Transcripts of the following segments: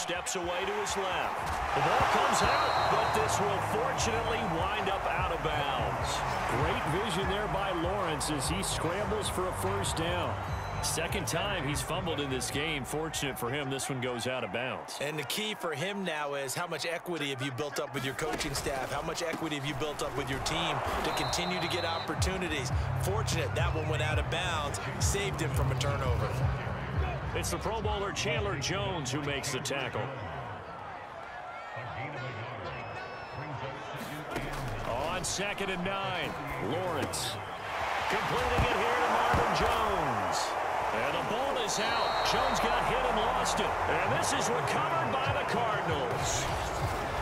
steps away to his left. The ball comes out, but this will fortunately wind up out of bounds. Great vision there by Lawrence as he scrambles for a first down. Second time he's fumbled in this game. Fortunate for him, this one goes out of bounds. And the key for him now is how much equity have you built up with your coaching staff? How much equity have you built up with your team to continue to get opportunities? Fortunate that one went out of bounds, saved him from a turnover. It's the Pro Bowler Chandler Jones who makes the tackle. On 2nd and 9, Lawrence completing it here to Marvin Jones. And the ball is out. Jones got hit and lost it. And this is recovered by the Cardinals.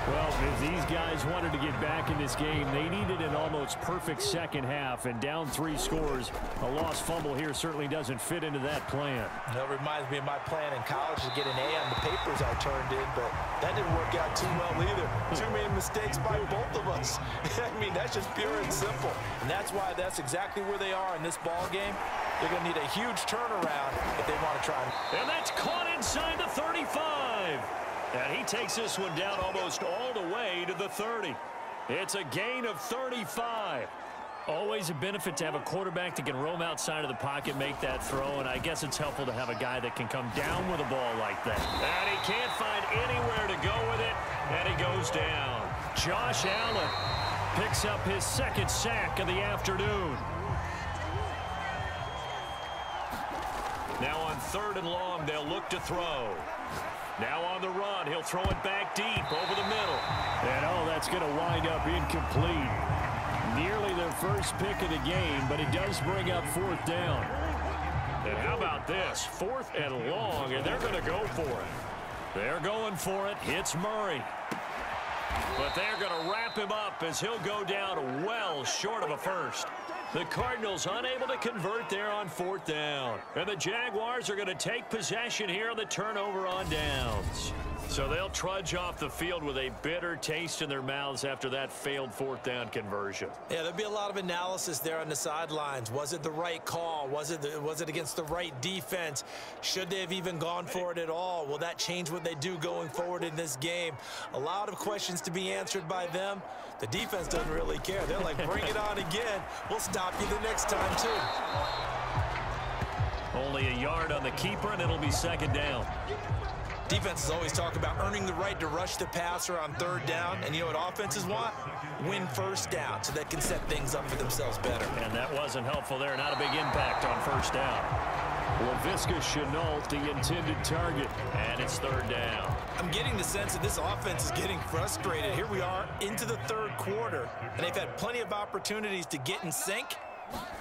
Well, if these guys wanted to get back in this game, they needed an almost perfect second half. And down 3 scores, a lost fumble here certainly doesn't fit into that plan. That reminds me of my plan in college to get an A on the papers I turned in, but that didn't work out too well either. Too many mistakes by both of us. I mean, that's just pure and simple. And that's why that's exactly where they are in this ball game. They're going to need a huge turnaround if they want to try. And that's caught inside the 35. And he takes this one down almost all the way to the 30. It's a gain of 35. Always a benefit to have a quarterback that can roam outside of the pocket, make that throw, and I guess it's helpful to have a guy that can come down with a ball like that. And he can't find anywhere to go with it, and he goes down. Josh Allen picks up his 2nd sack of the afternoon. Now on 3rd and long, they'll look to throw. Now on the run, he'll throw it back deep over the middle. And that's going to wind up incomplete. Nearly their first pick of the game, but it does bring up 4th down. And how about this? 4th and long, and they're going to go for it. They're going for it. It's Murray. But they're going to wrap him up as he'll go down well short of a first. The Cardinals unable to convert there on 4th down. And the Jaguars are going to take possession here on the turnover on downs. So they'll trudge off the field with a bitter taste in their mouths after that failed 4th down conversion. Yeah, there'll be a lot of analysis there on the sidelines. Was it the right call? Was it against the right defense? Should they have even gone for it at all? Will that change what they do going forward in this game? A lot of questions to be answered by them. The defense doesn't really care. They're like, bring it on again. We'll stop you the next time, too. Only a yard on the keeper, and it'll be 2nd down. Defenses always talk about earning the right to rush the passer on 3rd down. And you know what offenses want? Win 1st down so they can set things up for themselves better. And that wasn't helpful there. Not a big impact on 1st down. Laviska Shenault, the intended target. And it's 3rd down. I'm getting the sense that this offense is getting frustrated. Here we are into the 3rd quarter, and they've had plenty of opportunities to get in sync.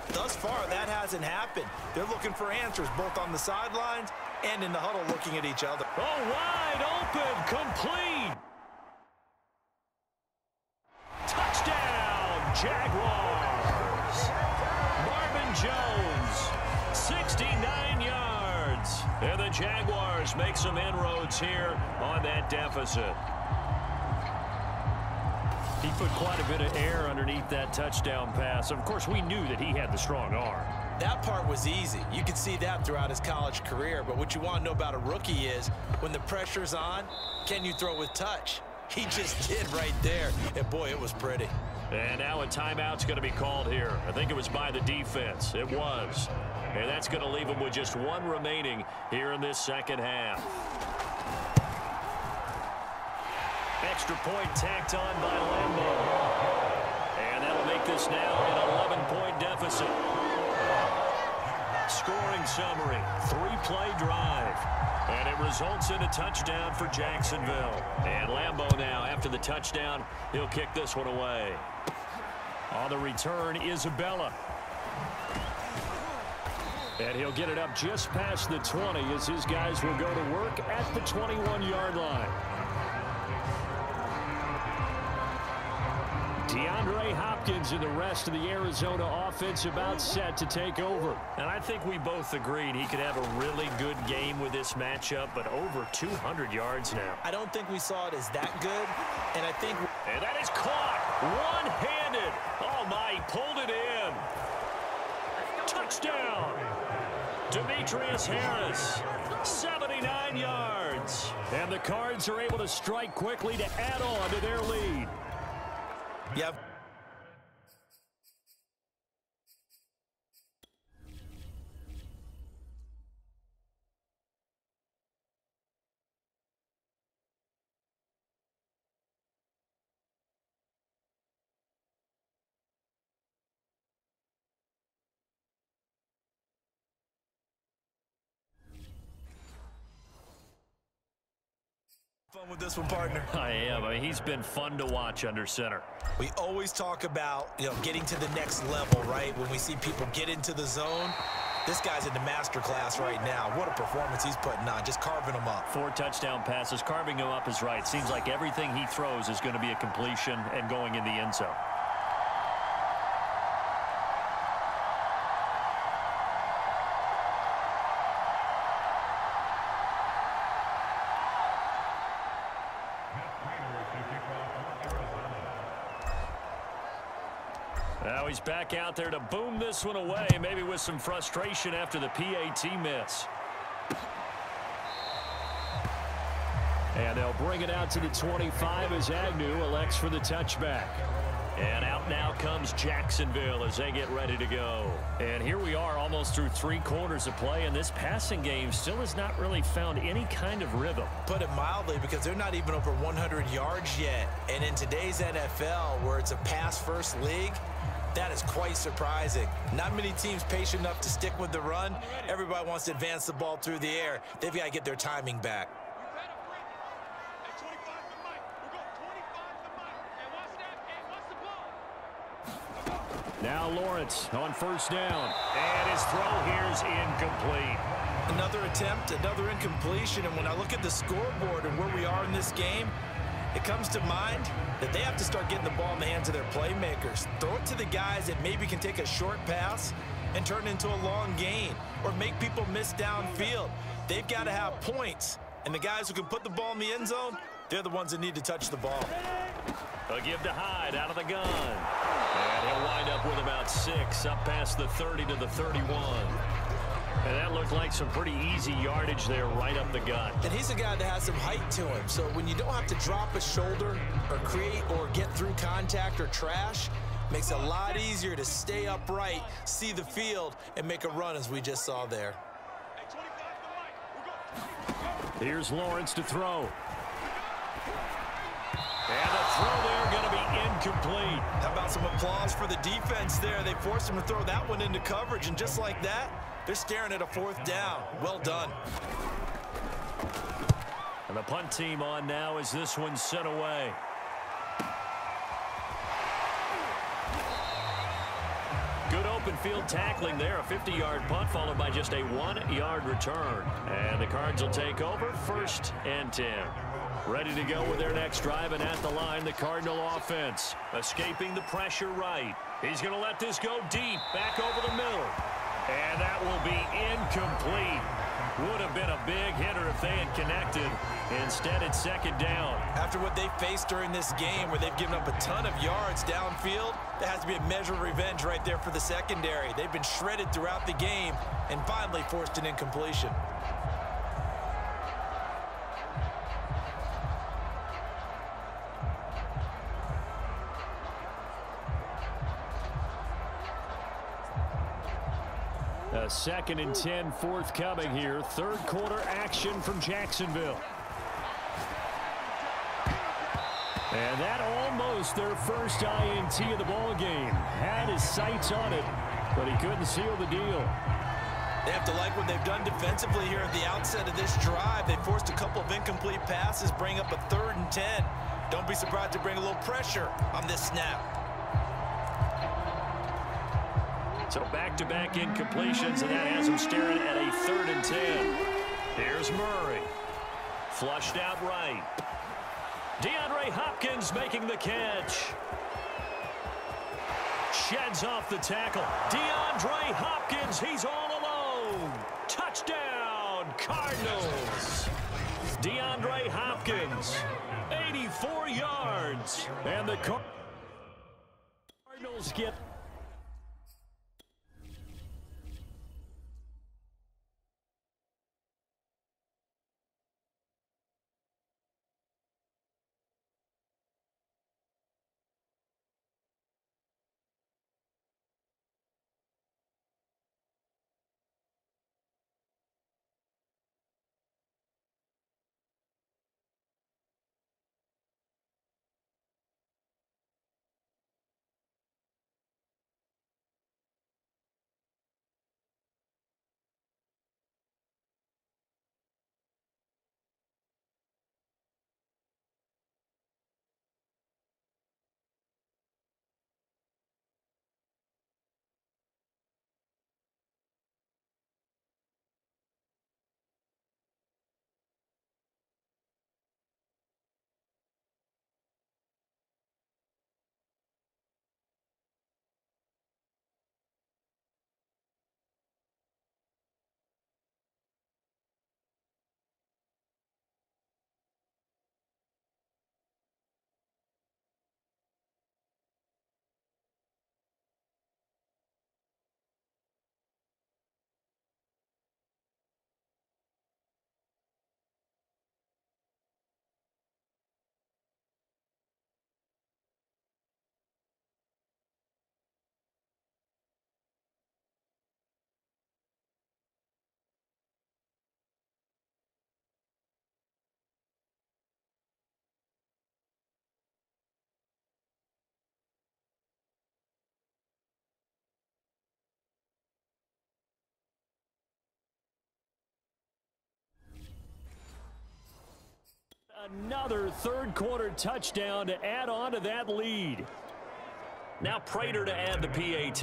Thus far, that hasn't happened. They're looking for answers both on the sidelines and in the huddle looking at each other. Oh, wide open, complete. Touchdown, Jaguars. Marvin Jones, 69 yards. And the Jaguars make some inroads here on that deficit. He put quite a bit of air underneath that touchdown pass. Of course, we knew that he had the strong arm. That part was easy. You could see that throughout his college career. But what you want to know about a rookie is when the pressure's on, can you throw with touch? He just did right there. And, boy, it was pretty. And now a timeout's going to be called here. I think it was by the defense. It was. And that's going to leave them with just 1 remaining here in this 2nd half. Extra point tacked on by Lambo. And that'll make this now an 11-point deficit. Scoring summary, 3-play drive. And it results in a touchdown for Jacksonville. And Lambo now, after the touchdown, he'll kick this one away. On the return, Isabella. And he'll get it up just past the 20 as his guys will go to work at the 21-yard line. DeAndre Hopkins and the rest of the Arizona offense about set to take over. And I think we both agreed he could have a really good game with this matchup, but over 200 yards now. I don't think we saw it as that good, and I think... And that is caught one-handed. Oh, my, he pulled it in. Touchdown. Demetrius Harris, 79 yards. And the Cards are able to strike quickly to add on to their lead. Yep. Fun with this one, partner. I am. I mean, he's been fun to watch under center. We always talk about, getting to the next level, right? When we see people get into the zone, this guy's in the master class right now. What a performance he's putting on, just carving them up. 4 touchdown passes. Carving him up is right. Seems like everything he throws is going to be a completion and going in the end zone. Now he's back out there to boom this one away, maybe with some frustration after the PAT miss. And they'll bring it out to the 25 as Agnew elects for the touchback. And out now comes Jacksonville as they get ready to go. And here we are almost through 3 quarters of play, and this passing game still has not really found any kind of rhythm. Put it mildly, because they're not even over 100 yards yet. And in today's NFL, where it's a pass-first league, that is quite surprising. Not many teams patient enough to stick with the run. Everybody wants to advance the ball through the air. They've got to get their timing back. Now Lawrence on first down. And his throw here is incomplete. Another attempt, another incompletion. And when I look at the scoreboard and where we are in this game, it comes to mind that they have to start getting the ball in the hands of their playmakers. Throw it to the guys that maybe can take a short pass and turn it into a long gain or make people miss downfield. They've got to have points. And the guys who can put the ball in the end zone, they're the ones that need to touch the ball. A give to Hyde out of the gun. And he'll wind up with about 6 up past the 30 to the 31. And that looked like some pretty easy yardage there right up the gut. And he's a guy that has some height to him. So when you don't have to drop a shoulder or create or get through contact or trash, makes it a lot easier to stay upright, see the field, and make a run as we just saw there. Here's Lawrence to throw. And the throw there going to be incomplete. How about some applause for the defense there? They forced him to throw that one into coverage, and just like that, they're staring at a 4th down. Well done. And the punt team on now as this one's sent away. Good open field tackling there. A 50-yard punt followed by just a 1-yard return. And the Cards will take over 1st and 10. Ready to go with their next drive, and at the line, the Cardinal offense. Escaping the pressure right. He's going to let this go deep, back over the middle. And that will be incomplete. Would have been a big hitter if they had connected. Instead, it's 2nd down. After what they faced during this game, where they've given up a ton of yards downfield, there has to be a measure of revenge right there for the secondary. They've been shredded throughout the game and finally forced an incompletion. A 2nd and 10 forthcoming here. 3rd quarter action from Jacksonville. And that almost their first INT of the ball game. Had his sights on it, but he couldn't seal the deal. They have to like what they've done defensively here at the outset of this drive. They forced a couple of incomplete passes, bring up a 3rd and 10. Don't be surprised to bring a little pressure on this snap. So back-to-back incompletions, and that has him staring at a 3rd and 10. Here's Murray. Flushed out right. DeAndre Hopkins making the catch. Sheds off the tackle. DeAndre Hopkins, he's all alone. Touchdown, Cardinals. DeAndre Hopkins, 84 yards. And the Cardinals get Another third-quarter touchdown to add on to that lead. Now Prater to add the PAT.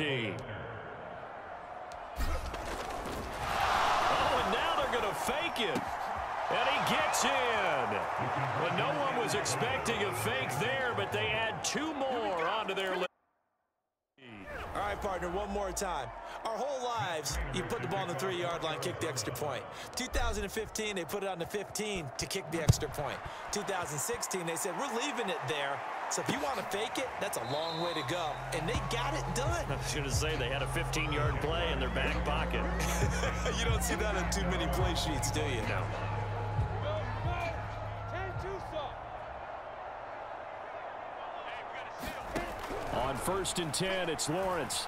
Oh, and now they're going to fake it. And he gets in. But no one was expecting a fake there, but they add 2 more onto their lead. All right, partner, one more time. Our whole lives, you put the ball on the 3-yard line, kick the extra point. 2015, they put it on the 15 to kick the extra point. 2016, they said, we're leaving it there. So if you want to fake it, that's a long way to go. And they got it done. I was going to say they had a 15-yard play in their back pocket. You don't see that on too many play sheets, do you? No. On 1st and 10, it's Lawrence.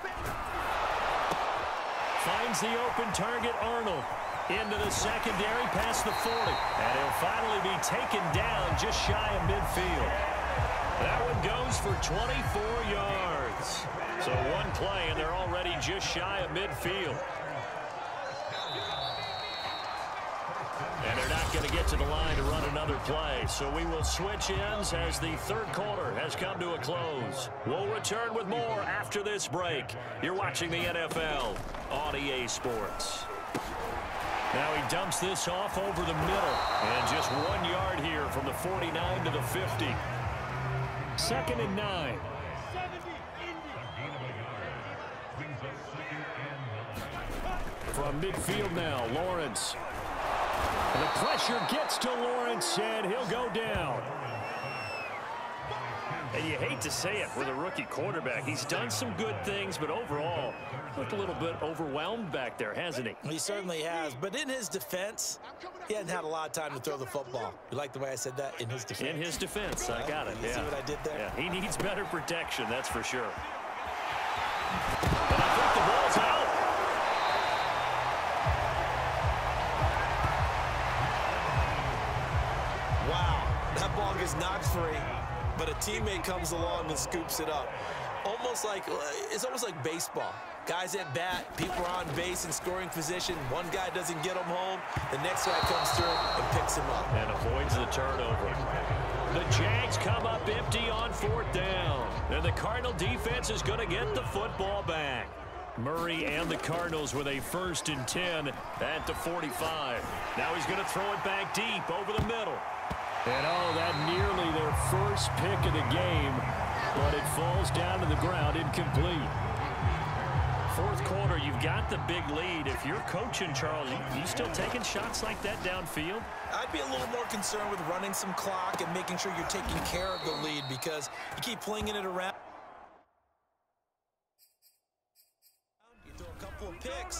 Finds the open target, Arnold. Into the secondary, past the 40. And he'll finally be taken down just shy of midfield. That one goes for 24 yards. So one play, and they're already just shy of midfield. And they're not going to get to the line to run another play. So we will switch ends as the third quarter has come to a close. We'll return with more after this break. You're watching the NFL on EA Sports. Now he dumps this off over the middle. And just 1 yard here from the 49 to the 50. 2nd and 9. From midfield now, Lawrence. And the pressure gets to Lawrence, and he'll go down. And you hate to say it with a rookie quarterback. He's done some good things, but overall, looked a little bit overwhelmed back there, hasn't he? He certainly has. But in his defense, he hasn't had a lot of time to throw the football. You like the way I said that? In his defense. In his defense. I got it. You see what I did there? Yeah, he needs better protection, that's for sure. And I think the ball's out. Wow, that ball gets knocked free, but a teammate comes along and scoops it up. It's almost like baseball. Guys at bat, people are on base in scoring position. One guy doesn't get him home. The next guy comes through and picks him up. And avoids the turnover. The Jags come up empty on 4th down. And the Cardinal defense is going to get the football back. Murray and the Cardinals with a 1st and 10 at the 45. Now he's going to throw it back deep over the middle. And oh, that nearly their first pick of the game, but it falls down to the ground incomplete. 4th quarter, you've got the big lead. If you're coaching, Charles, you still taking shots like that downfield? I'd be a little more concerned with running some clock and making sure you're taking care of the lead, because you keep flinging it around. You throw a couple of picks.